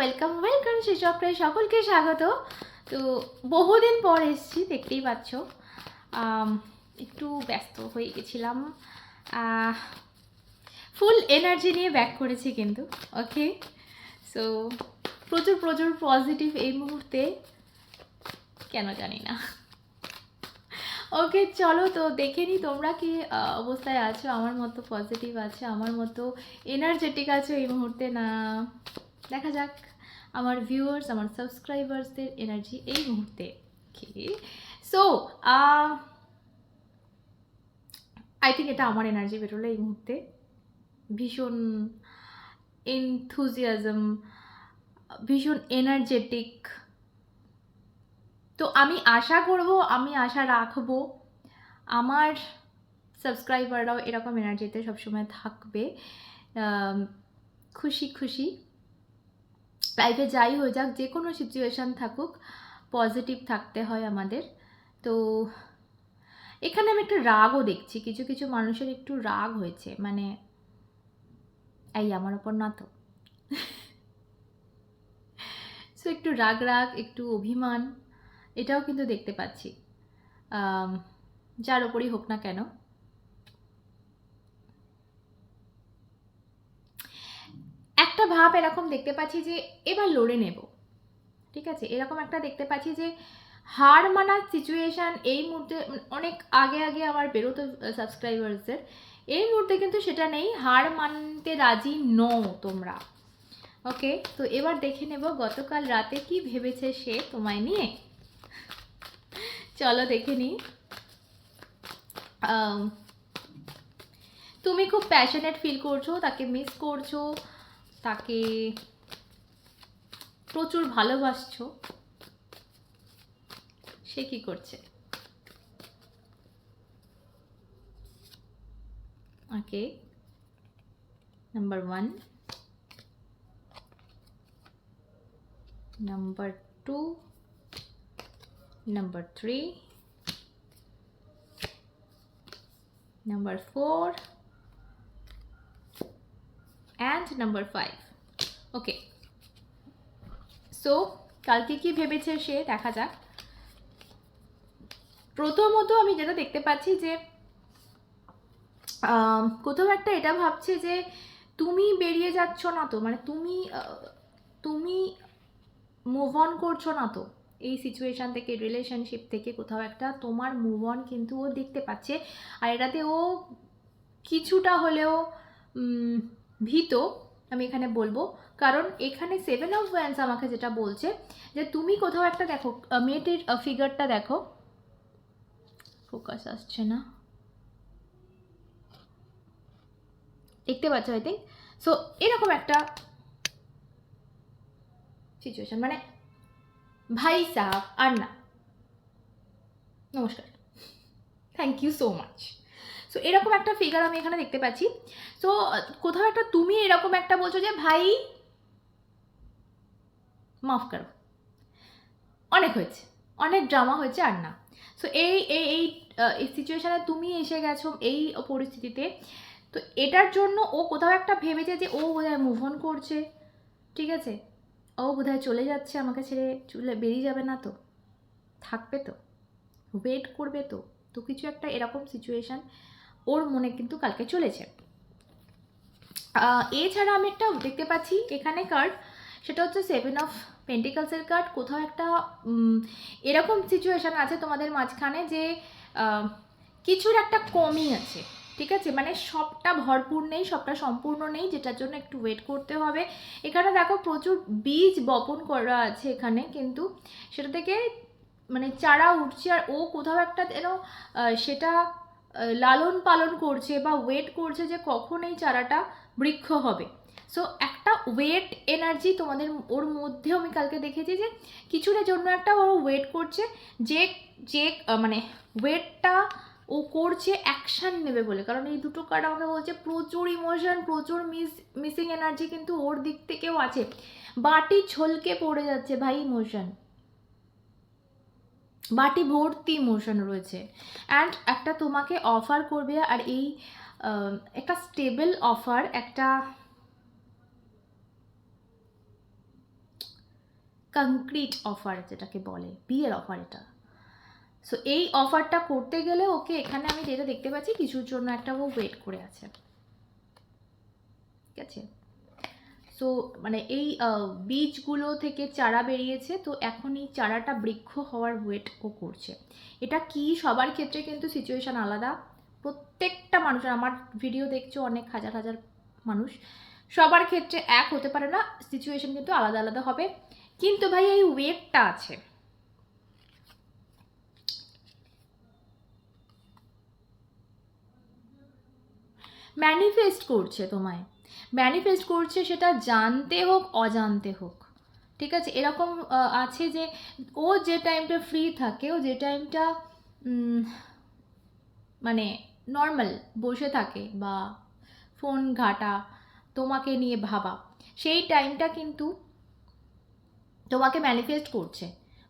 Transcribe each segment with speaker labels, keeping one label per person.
Speaker 1: Welcome শিচক্রায় সকলকে স্বাগত। তো বহুদিন পর এসেছি, দেখতেই পাচ্ছ। একটু ব্যস্ত হয়ে গেছিলাম, ফুল এনার্জি নিয়ে ব্যাক করেছি কিন্তু। ওকে, সো প্রচুর প্রচুর পজিটিভ এই মুহূর্তে, কেন জানি না। ওকে চলো, তো দেখে নি তোমরা কি অবস্থায় আছো। আমার মতো পজিটিভ আছে, আমার মতো এনার্জেটিক আছো এই মুহূর্তে না? দেখা যাক আমার ভিউয়ার্স, আমার সাবস্ক্রাইবার্সদের এনার্জি এই মুহূর্তে। ওকে, সো আই থিঙ্ক এটা আমার এনার্জি বেরোলো এই মুহূর্তে। ভীষণ এনথুজিয়াজম, ভীষণ এনার্জেটিক। তো আমি আশা করব, আমি আশা রাখবো আমার সাবস্ক্রাইবাররাও এরকম এনার্জিতে সবসময় থাকবে। খুশি খুশি লাইফে যাই হয়ে যাক, যে কোনো সিচুয়েশান থাকুক, পজিটিভ থাকতে হয় আমাদের। তো এখানে আমি একটা রাগও দেখছি, কিছু কিছু মানুষের একটু রাগ হয়েছে, মানে এই আমার ওপর না তো। সো একটু রাগ রাগ, একটু অভিমান, এটাও কিন্তু দেখতে পাচ্ছি, যার ওপরই হোক না কেন। একটা ভাব এরকম দেখতে পাচ্ছি যে এবার লড়ে নেব, ঠিক আছে, এরকম একটা দেখতে পাচ্ছি যে হার মানার সিচুয়েশান এই মুহূর্তে অনেক আগে আগে আমার বেরোতো সাবস্ক্রাইবার্সদের, এই মুহূর্তে কিন্তু সেটা নেই, হার মানতে রাজি নও তোমরা। ওকে, তো এবার দেখে নেব গতকাল রাতে কি ভেবেছে সে তোমায় নিয়ে। চলো দেখে নিই। তুমি খুব প্যাশনেট ফিল করছো, তাকে মিস করছো, তাকে প্রচুর ভালোবাসছো। সে কি করছে? Okay, number 1, number 2, number 3, number 4 and number 5। Okay, so কালকে কি ভেবেছে সে দেখা যাক। প্রথমত আমি যেটা দেখতে পাচ্ছি যে কোথাও একটা এটা ভাবছে যে তুমি বেরিয়ে যাচ্ছ না তো, মানে তুমি মুভ অন করছো না তো এই সিচুয়েশান থেকে, রিলেশনশিপ থেকে। কোথাও একটা তোমার মুভ অন কিন্তু ও দেখতে পাচ্ছে, আর এটাতে ও কিছুটা হলেও ভীত, আমি এখানে বলবো। কারণ এখানে 7 অফ ওয়ান্স আমাকে যেটা বলছে যে তুমি কোথাও একটা দেখো, মেয়েটির ফিগারটা দেখো, ফোকাস আসছে না, দেখতে পাচ্ছ আই থিঙ্ক। সো এরকম একটা সিচুয়েশান, মানে ভাই সাহাব আর না, নমস্কার, thank you so much. So এরকম একটা ফিগার আমি এখানে দেখতে পাচ্ছি। সো কোথাও একটা তুমি এরকম একটা বলছো যে ভাই মাফ করো, অনেক হয়েছে, অনেক ড্রামা হয়েছে আর না। সো এই এই এই সিচুয়েশানে তুমি এসে গেছো এই পরিস্থিতিতে। তো এটার জন্য ও কোথাও একটা ভেবেছে যে ও বোধহয় মুভ অন করছে, ঠিক আছে, ও বোধহয় চলে যাচ্ছে, আমাকে ছেড়ে চলে বেরিয়ে যাবে না তো, থাকবে তো, ওয়েট করবে তো। তো কিছু একটা এরকম সিচুয়েশান ওর মনে কিন্তু কালকে চলেছে। এছাড়া আমি একটা দেখতে পাচ্ছি এখানে কার্ড, সেটা হচ্ছে 7 অফ পেন্টিকালসের কার্ড। কোথাও একটা এরকম সিচুয়েশান আছে তোমাদের মাঝখানে যে কিছুর একটা কমই আছে, ঠিক আছে, মানে সবটা ভরপুর নেই, সবটা সম্পূর্ণ নেই, যেটার জন্য একটু ওয়েট করতে হবে। এখানে দেখো প্রচুর বীজ বপন করা আছে এখানে, কিন্তু সেটা থেকে মানে চারা উঠছে, আর ও কোথাও একটা যেন সেটা লালন পালন করছে বা ওয়েট করছে যে কখন এই চারাটা বৃক্ষ হবে। সো একটা ওয়েট এনার্জি তোমাদের ওর মধ্যেও আমি কালকে দেখেছি যে কিছুটার জন্য একটা ও ওয়েট করছে, যে যে মানে ওয়েটটা ও করছে অ্যাকশান নেবে বলে। কারণ এই দুটো কার্ড আমাকে বলছে প্রচুর ইমোশন, প্রচুর মিসিং এনার্জি কিন্তু ওর দিক থেকেও আছে, বাটি ছলকে পড়ে যাচ্ছে ভাই ইমোশন, বাটি ভর্তি ইমোশন রয়েছে। অ্যান্ড একটা তোমাকে অফার করবে, আর এই একটা স্টেবল অফার, একটা কংক্রিট অফার যেটাকে বলে, বিয়ের অফার এটা। সো এই অফারটা করতে গেলে ওকে এখানে আমি যেটা দেখতে পাচ্ছি কিছুর জন্য একটা ও ওয়েট করে আছে, ঠিক আছে। সো মানে এই বীজগুলো থেকে চারা বেরিয়েছে, তো এখন এই চারাটা বৃক্ষ হওয়ার ওয়েট ও করছে। এটা কি সবার ক্ষেত্রে কিন্তু সিচুয়েশান আলাদা, প্রত্যেকটা মানুষের, আমার ভিডিও দেখছো অনেক হাজার হাজার মানুষ, সবার ক্ষেত্রে এক হতে পারে না, সিচুয়েশান কিন্তু আলাদা আলাদা হবে। কিন্তু ভাই এই ওয়েটটা আছে, ম্যানিফেস্ট করছে তোমায়, ম্যানিফেস্ট করছে, সেটা জানতে হোক অজান্তে হোক, ঠিক আছে। এরকম আছে যে ও যে টাইমটা ফ্রি থাকে, ও যে টাইমটা মানে নর্মাল বসে থাকে বা ফোন ঘাটা, তোমাকে নিয়ে ভাবা, সেই টাইমটা কিন্তু তোমাকে ম্যানিফেস্ট করছে।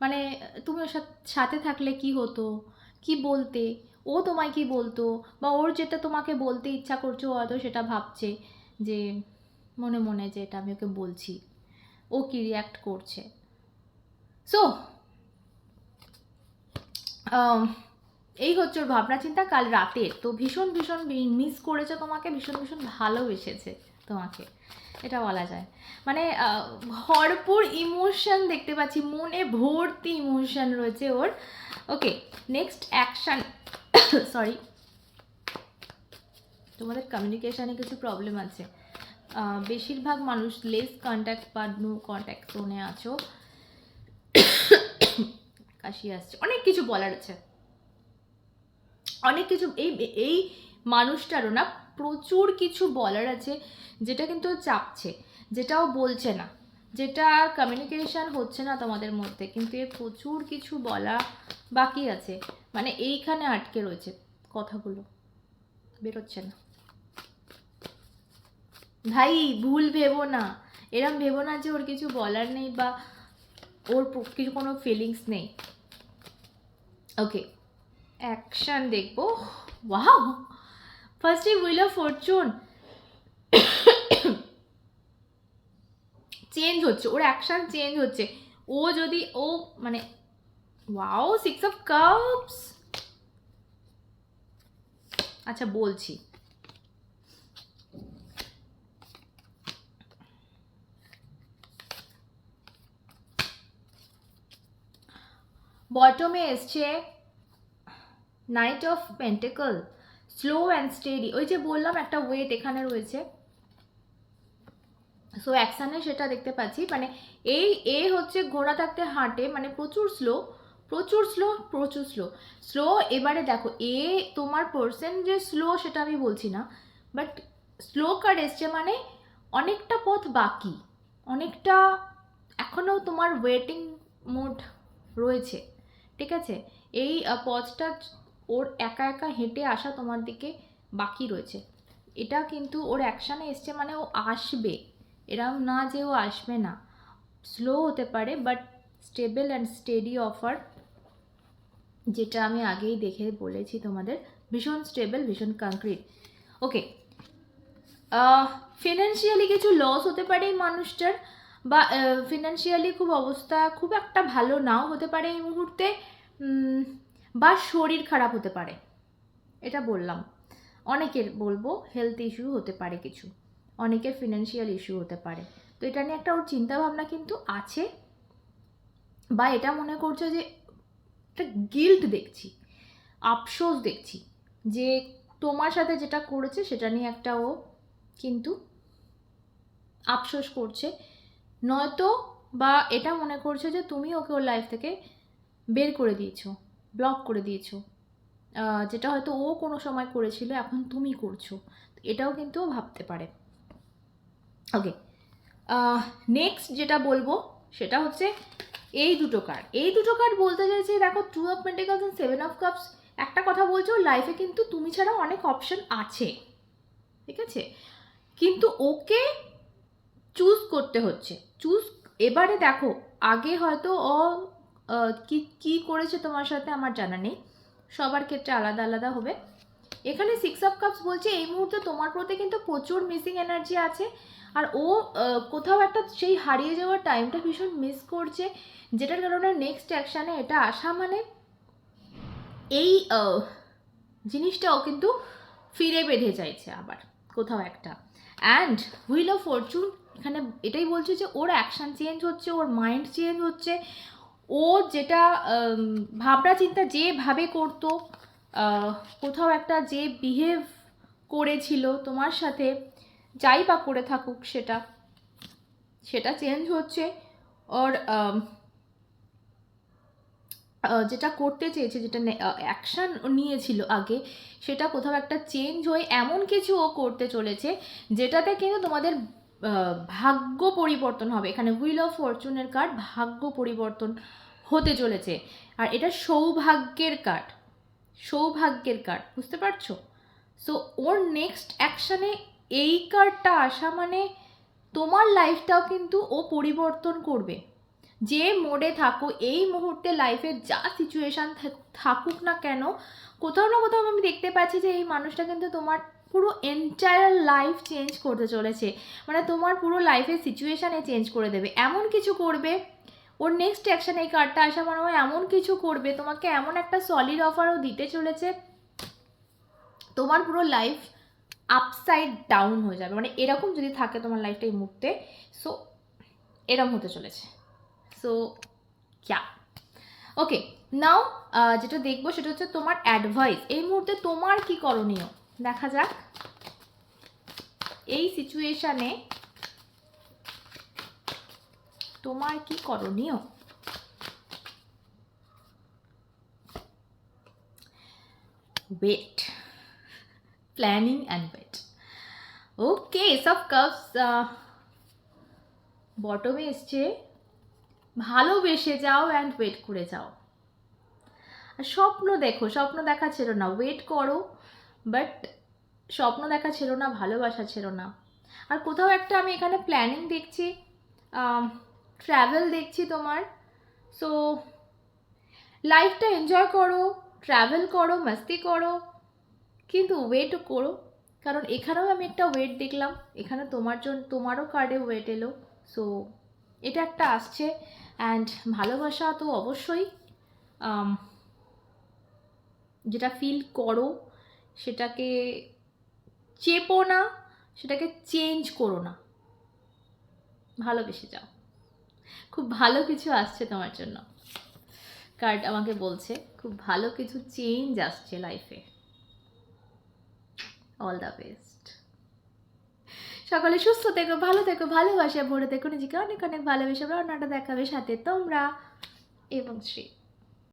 Speaker 1: মানে তুমি ওর সাথে থাকলে কি হতো, কি বলতে, ও তোমায় কি বলতো, বা ওর যেটা তোমাকে বলতে ইচ্ছা করছে ও হয়তো সেটা ভাবছে যে মনে মনে যে এটা আমি ওকে বলছি, ও কি রিয়াক্ট করছে। সো এই হচ্ছে ওর ভাবনা চিন্তা কাল রাতের। তো ভীষণ ভীষণ মিস করেছে তোমাকে, ভীষণ ভীষণ ভালোবেসেছে তোমাকে, এটা বলা যায়। মানে ভরপুর ইমোশন দেখতে পাচ্ছি, মনে ভর্তি ইমোশন রয়েছে ওর। ওকে, নেক্সট অ্যাকশান, সরি তোমাদের কমিউনিকেশানে কিছু প্রবলেম আছে, বেশিরভাগ মানুষ লেস কন্ট্যাক্ট বা নো কন্ট্যাক্ট জোনে আছো, কাশি আসছে, অনেক কিছু বলার আছে, অনেক কিছু এই মানুষটারও না প্রচুর কিছু বলার আছে, যেটা কিন্তু চাপছে, যেটাও বলছে না, যেটা কমিউনিকেশন হচ্ছে না তোমাদের মধ্যে, কিন্তু এর প্রচুর কিছু বলা বাকি আছে, মানে এইখানে আটকে রয়েছে, কথাগুলো বেরোচ্ছে না। ভাই ভুল ভেবো না, এরম ভেবো না যে ওর কিছু বলার নেই বা ওর কিছু কোনো ফিলিংস নেই। ওকে, অ্যাকশন দেখবো। ওয়াও, ফার্স্টে হুইল অফ ফরচুন চেঞ্জ হচ্ছে, ওর অ্যাকশন চেঞ্জ হচ্ছে। ও যদি ও মানে ওয়াও, 6 অফ কাপস। আচ্ছা বলছি, বটমে এসছে night of pentacle, slow and steady, ওই যে বললাম একটা ওয়েট এখানে রয়েছে। সো অ্যাকশানে সেটা দেখতে পাচ্ছি, মানে এই হচ্ছে ঘোড়া থাকতে হাঁটে, মানে প্রচুর স্লো, প্রচুর স্লো, প্রচুর স্লো, স্লো। এবারে দেখো তোমার পার্সন যে স্লো সেটা আমি বলছি না, বাট স্লো কার্ড এসছে মানে অনেকটা পথ বাকি, অনেকটা এখনও তোমার ওয়েটিং মোড রয়েছে, ঠিক আছে। এই পথটা ওর একা একা হেঁটে আসা তোমার দিকে বাকি রয়েছে, এটা কিন্তু ওর অ্যাকশানে এসছে, মানে ও আসবে, এরম না যে ও আসবে না, স্লো হতে পারে but stable and steady offer, যেটা আমি আগেই দেখে বলেছি তোমাদের, ভীষণ স্টেবল, ভীষণ কংক্রিট। ওকে, ফিনান্সিয়ালি কিছু লস হতে পারে এই মানুষটার, বা ফিনান্সিয়ালি খুব অবস্থা খুব একটা ভালো নাও হতে পারে এই মুহূর্তে, বা শরীর খারাপ হতে পারে, এটা বললাম। অনেকের বলবো হেলথ ইস্যু হতে পারে কিছু, অনেকের ফিনান্সিয়াল ইস্যু হতে পারে, তো এটা নিয়ে একটা ওর চিন্তাভাবনা কিন্তু আছে, বা এটা মনে করছে যে একটা গিল্ট দেখছি, আফসোস দেখছি, যে তোমার সাথে যেটা করেছে সেটা নিয়ে একটা ও কিন্তু আফসোস করছে, নয়তো বা এটা মনে করছে যে তুমি ওকে ওর লাইফ থেকে বের করে দিয়েছো, ব্লক করে দিয়েছো, যেটা হয়তো ও কোনো সময় করেছিল এখন তুমি করছো, এটাও কিন্তু ও ভাবতে পারে। ওকে, নেক্সট যেটা বলবো সেটা হচ্ছে এই দুটো কার্ড বলতে চাইছি, দেখো 2 of pentacles and 7 of cups, একটা কথা বলছো লাইফে কিন্তু তুমি ছাড়া অনেক অপশন আছে, ঠিক আছে, কিন্তু ওকে চুজ করতে হচ্ছে, এবারে দেখো আগে হয়তো ও কি করেছে তোমার সাথে আমার জানা নেই, সবার ক্ষেত্রে আলাদা আলাদা হবে। এখানে 6 অফ কাপস বলছে এই মুহূর্তে তোমার প্রতি কিন্তু প্রচুর মিসিং এনার্জি আছে, আর ও কোথাও একটা সেই হারিয়ে যাওয়ার টাইমটা ভীষণ মিস করছে, যেটার কারণে নেক্সট অ্যাকশানে এটা আসা মানে এই জিনিসটা ও কিন্তু ফিরে বেঁধে চাইছে আবার কোথাও একটা। অ্যান্ড হুইল অফ ফরচুন এখানে এটাই বলছে যে ওর অ্যাকশান চেঞ্জ হচ্ছে, ওর মাইন্ড চেঞ্জ হচ্ছে, ও যেটা ভাবনা চিন্তা যেভাবে করতো, কোথাও একটা যে বিহেভ করেছিল তোমার সাথে, যাই বা করে থাকুক সেটা সেটা চেঞ্জ হচ্ছে। ওর যেটা করতে চেয়েছে, যেটা অ্যাকশান নিয়েছিল আগে, সেটা কোথাও একটা চেঞ্জ হয়ে এমন কিছু ও করতে চলেছে যেটাতে কিন্তু তোমাদের ভাগ্য পরিবর্তন হবে। এখানে হুইল অফ ফরচুনের কার্ড, ভাগ্য পরিবর্তন হতে চলেছে। আর এটা সৌভাগ্যের কার্ড, সৌভাগ্যের কার্ড, বুঝতে পারছো? সো ওর নেক্সট অ্যাকশানে এই কার্ডটা আসা মানে তোমার লাইফটাও কিন্তু ও পরিবর্তন করবে। যে মোডে থাকো এই মুহূর্তে, লাইফের যা সিচুয়েশান থাকুক না কেন, কোথাও না কোথাও আমি দেখতে পাচ্ছি যে এই মানুষটা কিন্তু তোমার পুরো এন্টায়ার লাইফ চেঞ্জ করতে চলেছে। মানে তোমার পুরো লাইফের সিচুয়েশানে চেঞ্জ করে দেবে, এমন কিছু করবে। ওর নেক্সট অ্যাকশন এই কার্ডটা আসা মনে হয় এমন কিছু করবে, তোমাকে এমন একটা সলিড অফারও দিতে চলেছে, তোমার পুরো লাইফ আপসাইড ডাউন হয়ে যাবে। মানে এরকম যদি থাকে তোমার লাইফটা এই মুহূর্তে, সো এরকম হতে চলেছে। সো ক্যা ওকে, নাও যেটা দেখবো সেটা হচ্ছে তোমার অ্যাডভাইস। এই মুহূর্তে তোমার কি করণীয় দেখা যাক। এই সিচুয়েশানে তোমার কি করণীয়? Wait, planning and wait. Okay, সব কাপস বটমে এসছে, ভালোবেসে যাও অ্যান্ড ওয়েট করে যাও। আর স্বপ্ন দেখো, স্বপ্ন দেখা ছিল না, ওয়েট করো, বাট স্বপ্ন দেখা ছিল না, ভালোবাসা ছিল না। আর কোথাও একটা আমি এখানে প্ল্যানিং দেখছি, ট্র্যাভেল দেখছি তোমার। সো লাইফটা এনজয় করো, ট্র্যাভেল করো, মাস্তি করো, কিন্তু ওয়েটও করো, কারণ এখানেও আমি একটা ওয়েট দেখলাম, এখানে তোমার জন্য তোমারও কার্ডে ওয়েট এলো। সো এটা একটা আসছে। অ্যান্ড ভালোবাসা তো অবশ্যই, যেটা ফিল করো সেটাকে চেপো না, সেটাকে চেঞ্জ করো না, ভালোবেসে যাও। খুব ভালো কিছু আসছে তোমার জন্য, কার্ড আমাকে বলছে খুব ভালো কিছু চেঞ্জ আসছে লাইফে। All the best. সকলে সুস্থ থেকো, ভালো থেকো, ভালোবাসা ভরে থেকো, নিজেকে অনেক অনেক ভালোবেসে রান্নাটা দেখাবে সাথে তোমরা এবং শ্রী।